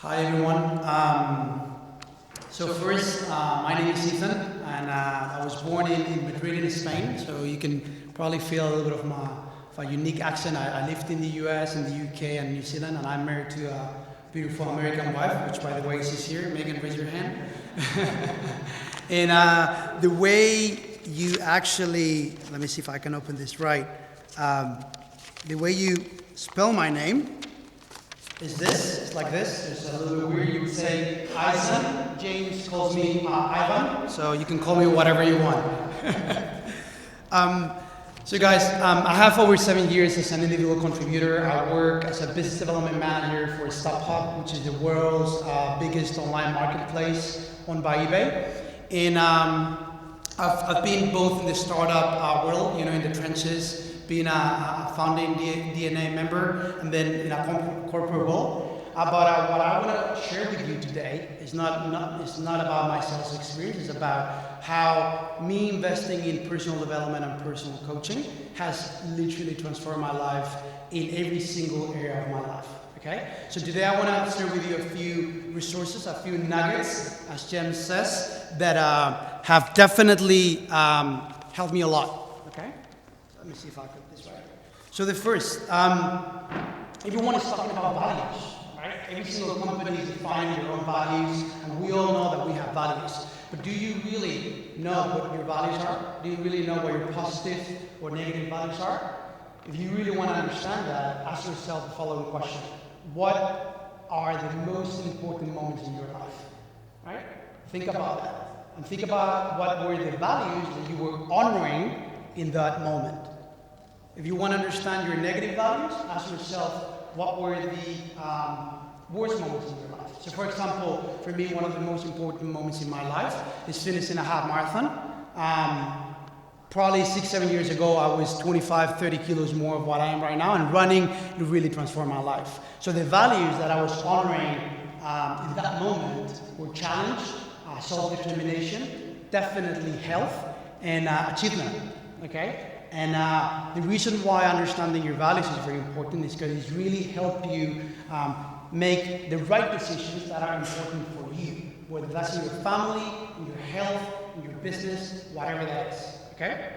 Hi everyone. First, my name is Izan, and I was born in Madrid in Spain, so you can probably feel a little bit of my unique accent. I lived in the US and the UK and New Zealand, and I'm married to a beautiful American wife, which by the way is here. Megan, raise your hand. And the way you actually, let me see if I can open this right, the way you spell my name is this. It's like this. It's a little bit weird. You would say Izan. James calls me Ivan, so you can call me whatever you want. So guys, I have over 7 years as an individual contributor. I work as a business development manager for Stub, which is the world's biggest online marketplace owned by eBay. And I've been both in the startup world, in the trenches, being a founding DNA member, and then in a corporate role. But what I want to share with you today is not about my sales experience. It's about how me investing in personal development and personal coaching has literally transformed my life in every single area of my life. Okay? So today I want to share with you a few resources, a few nuggets, as James says, that have definitely helped me a lot. Okay? Let me see if I put this right. So the first, everyone is talking about values, right? Every single company is defining their own values, and we all know that we have values. But do you really know what your values are? Do you really know what your positive or negative values are? If you really want to understand that, ask yourself the following question. What are the most important moments in your life? Right? Think about that. And think about what were the values that you were honoring in that moment. If you want to understand your negative values, ask yourself what were the worst moments in your life. So for example, for me, one of the most important moments in my life is finishing a half marathon. Probably 6-7 years ago, I was 25, 30 kilos more of what I am right now, and running really transformed my life. So the values that I was honoring in that moment were challenge, self-determination, definitely health, and achievement. Okay? And the reason why understanding your values is very important is because it's really helped you make the right decisions that are important for you, whether that's in your family, in your health, in your business, whatever that is. Okay?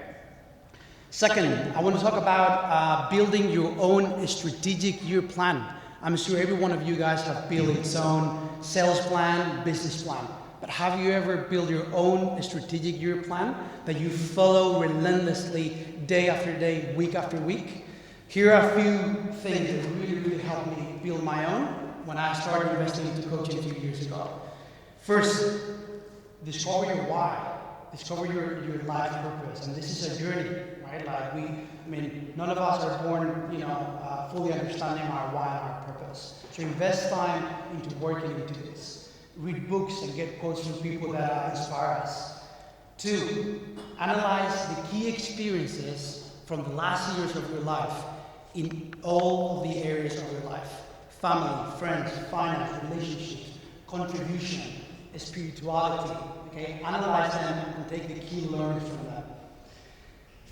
Second, I want to talk about building your own strategic year plan. I'm sure every one of you guys have built its own sales plan, business plan. But have you ever built your own strategic year plan that you follow relentlessly day after day, week after week? Here are a few things that really helped me build my own when I started investing into coaching a few years ago. First, discover your why. Discover your life purpose. And this is a journey, right? None of us are born, fully understanding our why and our purpose. So invest time into working into this. Read books and get quotes from people that inspire us. 2, analyze the key experiences from the last years of your life in all of the areas of your life. Family, friends, finance, relationships, contribution, spirituality. Okay? Analyze them and take the key learnings from them.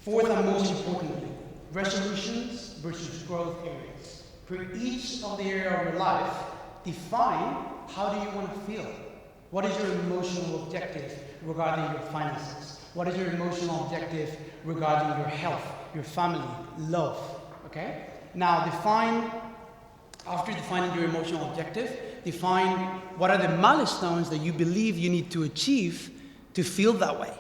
4th and most importantly, resolutions versus growth areas. For each of the area of your life, define how do you want to feel? What is your emotional objective regarding your finances? What is your emotional objective regarding your health, your family, love? Okay? Now after defining your emotional objective, define what are the milestones that you believe you need to achieve to feel that way,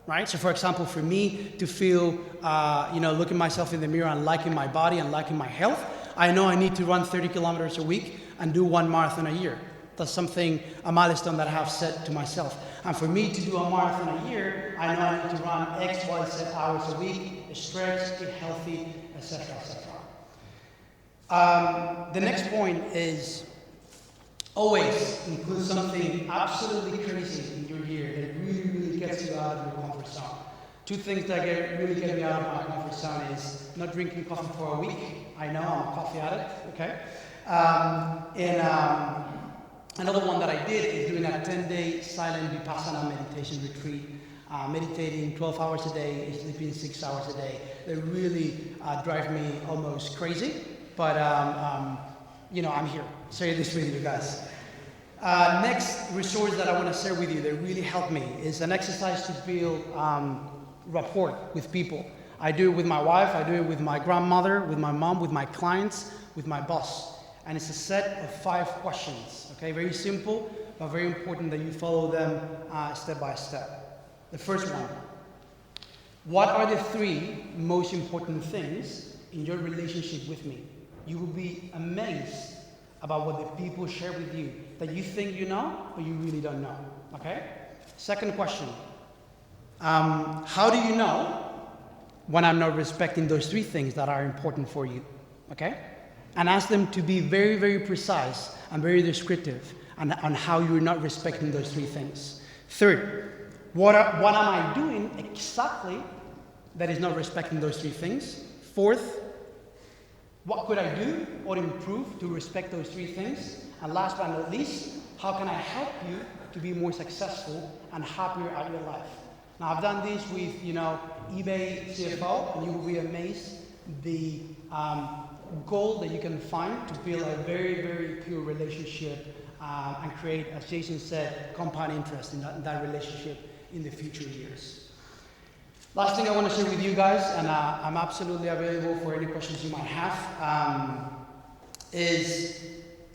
right? So for example, for me to feel, looking myself in the mirror and liking my body and liking my health, I know I need to run 30 kilometers a week and do 1 marathon a year. That's a milestone that I have set to myself. And for me to do a marathon a year, I know I need to run X, Y, Z hours a week, stretch, get healthy, etc., etc. The next point is always include something absolutely crazy in your year that really gets you out of your comfort zone. 2 things that really get me out of my comfort zone is not drinking coffee for a week. I know, I'm a coffee addict, okay? Another one that I did is doing a 10-day silent Vipassana meditation retreat, meditating 12 hours a day, sleeping 6 hours a day. They really drive me almost crazy, but I'm here. Share this with you guys. Next resource that I want to share with you that really helped me is an exercise to build rapport with people. I do it with my wife, I do it with my grandmother, with my mom, with my clients, with my boss. And it's a set of 5 questions, okay? Very simple, but very important that you follow them step by step. The first one, what are the 3 most important things in your relationship with me? You will be amazed about what the people share with you that you think you know, but you really don't know, okay? Second question, how do you know when I'm not respecting those 3 things that are important for you, okay? And ask them to be very, very precise and very descriptive on how you're not respecting those 3 things. Third, what am I doing exactly that is not respecting those 3 things? Fourth, what could I do or improve to respect those 3 things? And last but not least, how can I help you to be more successful and happier at your life? Now, I've done this with, eBay CFO, and you will be amazed the goal that you can find to build a very, very pure relationship and create, as Jason said, compound interest in that relationship in the future years. Last thing I want to share with you guys, and I'm absolutely available for any questions you might have, is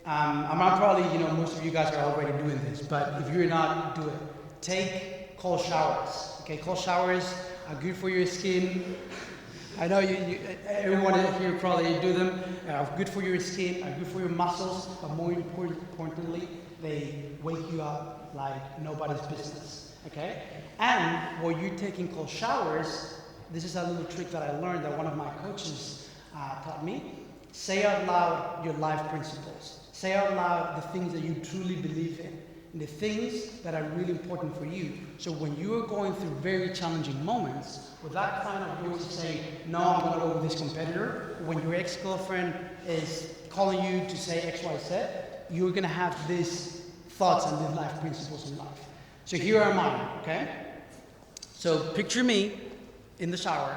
I'm probably, most of you guys are already doing this, but if you're not, do it. Take cold showers. Okay, cold showers are good for your skin. I know everyone here probably do them. Are good for your skin, are good for your muscles, but more importantly, they wake you up like nobody's business. Okay? And while you're taking cold showers, this is a little trick that I learned that one of my coaches taught me. Say out loud your life principles. Say out loud the things that you truly believe in, and the things that are really important for you. So when you are going through very challenging moments, with that kind of voice saying, no, I'm going to go with this competitor, when your ex-girlfriend is calling you to say X, Y, Z, you're going to have these thoughts and these life principles in life. So here are mine, okay? So picture me in the shower,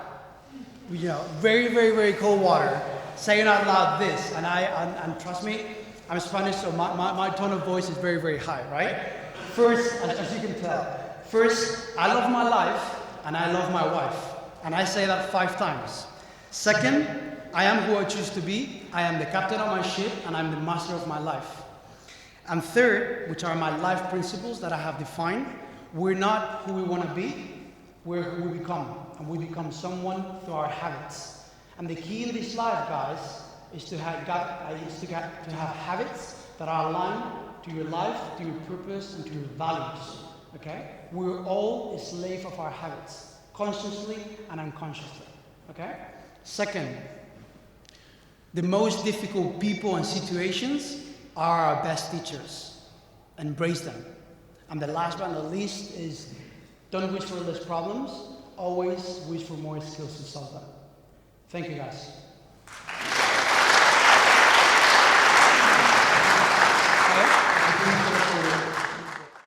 very, very, very cold water, saying out loud this, and trust me, I'm Spanish, so my tone of voice is very, very high, right? First, as you can tell, first, I love my life, and I love my wife, and I say that 5 times. Second, I am who I choose to be, I am the captain of my ship, and I'm the master of my life. And third, which are my life principles that I have defined, we're not who we want to be, we're who we become. And we become someone through our habits. And the key in this life, guys, is to have habits that are aligned to your life, to your purpose, and to your values. Okay? We're all a slave of our habits, consciously and unconsciously. Okay? Second, the most difficult people and situations are our best teachers. Embrace them. And the last but not least is don't wish for less problems, always wish for more skills to solve them. Thank you, guys.